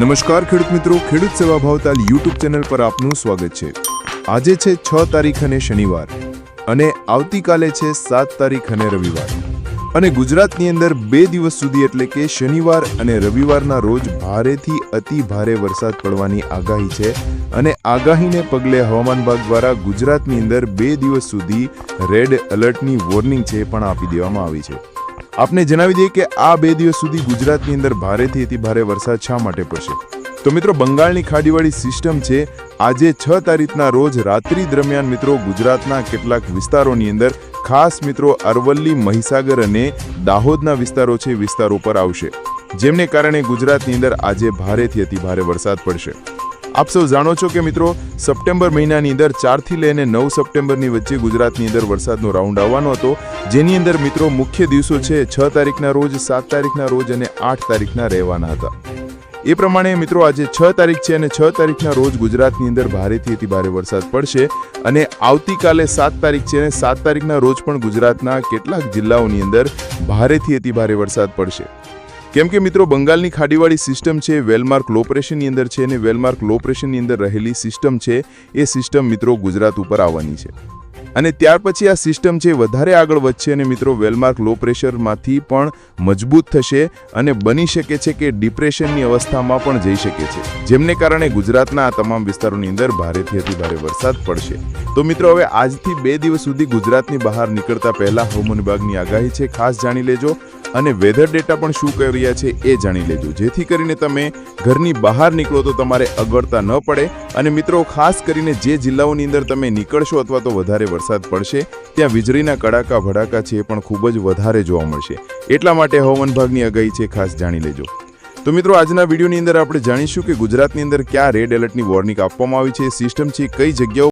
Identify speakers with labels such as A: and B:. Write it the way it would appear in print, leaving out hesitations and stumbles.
A: નમસ્કાર ખેડૂત મિત્રો, ખેડૂત સેવા ભાવતાલ યુટ્યુબ ચેનલ પર આપનું સ્વાગત છે। આજે છે 6 તારીખ અને શનિવાર અને આવતીકાલે છે 7 તારીખ અને રવિવાર અને ગુજરાતની અંદર 2 દિવસ સુધી એટલે કે શનિવાર અને રવિવારના રોજ ભારેથી અતિ ભારે વરસાદ પડવાની આગાહી છે અને આગાહીને પગલે હવામાન વિભાગ દ્વારા ગુજરાતની અંદર 2 દિવસ સુધી રેડ એલર્ટની વોર્નિંગ છે પણ આપી દેવામાં આવી છે। આપને જણાવી દઈએ કે આ 2 દિવસ સુધી ગુજરાતની અંદર ભારેથી અતિ ભારે વરસાદ શા માટે પડશે। તો મિત્રો, બંગાળની ખાડીવાળી સિસ્ટમ છે આજે 6 તારીખના રોજ રાત્રિ દરમિયાન મિત્રો ગુજરાતના કેટલાક વિસ્તારોની અંદર ખાસ મિત્રો અરવલ્લી, મહીસાગર અને દાહોદના વિસ્તારો છે વિસ્તારો પર આવશે, જેમને કારણે ગુજરાતની અંદર આજે ભારેથી અતિ ભારે વરસાદ પડશે। આપ સૌ જાણો છો કે મિત્રો સપ્ટેમ્બર મહિનાની અંદર 4 થી લઈને 9 સપ્ટેમ્બરની વચ્ચે ગુજરાતની અંદર વરસાદનો રાઉન્ડ આવવાનો હતો, જેની અંદર મિત્રો મુખ્ય દિવસો છે 6 તારીખના રોજ, 7 તારીખના રોજ અને 8 તારીખના રહેવાના હતા। એ પ્રમાણે મિત્રો આજે 6 તારીખ છે અને 6 તારીખના રોજ ગુજરાતની અંદર ભારેથી અતિ ભારે વરસાદ પડશે અને આવતીકાલે 7 તારીખ છે અને 7 તારીખના રોજ પણ ગુજરાતના કેટલાક જિલ્લાઓની અંદર ભારેથી અતિ ભારે વરસાદ પડશે। કેમ કે મિત્રો બંગાળની ખાડીવાળી સિસ્ટમ છે વેલમાર્ક લો પ્રેશરની અંદર છે અને વેલમાર્ક લો પ્રેશરની અંદર રહેલી સિસ્ટમ છે એ સિસ્ટમ મિત્રો ગુજરાત ઉપર આવવાની છે અને ત્યાર પછી આ સિસ્ટમ છે વધારે આગળ વધશે અને મિત્રો વેલમાર્ક લો પ્રેશરમાંથી પણ મજબૂત થશે અને બની શકે છે કે ડિપ્રેશનની અવસ્થામાં પણ જઈ શકે છે, જેમને કારણે ગુજરાતના આ તમામ વિસ્તારોની અંદર ભારેથી અતિ ભારે વરસાદ પડશે। તો મિત્રો હવે આજથી 2 દિવસ સુધી ગુજરાતની બહાર નીકળતા પહેલા હવામાન વિભાગની આગાહી છે, ખાસ જાણી લેજો અને વેધર ડેટા પણ શું કહી રહ્યા છે એ જાણી લેજો, જેથી કરીને તમે ઘરની બહાર નીકળો તો તમારે અગવડતા ન પડે। અને મિત્રો ખાસ કરીને જે જિલ્લાઓની અંદર તમે નીકળશો અથવા તો વધારે વરસાદ પડશે ત્યાં વીજળીના કડાકા ભડાકા છે એ પણ ખૂબ જ વધારે જોવા મળશે, એટલા માટે હવામાન વિભાગની આગાહી છે ખાસ જાણી લેજો। તો મિત્રો આજના વિડીયોની અંદર આપણે જાણીશું કે ગુજરાતની અંદર ક્યાં રેડ એલર્ટની વોર્નિંગ આપવામાં આવી છે, સિસ્ટમ છે કઈ જગ્યાઓ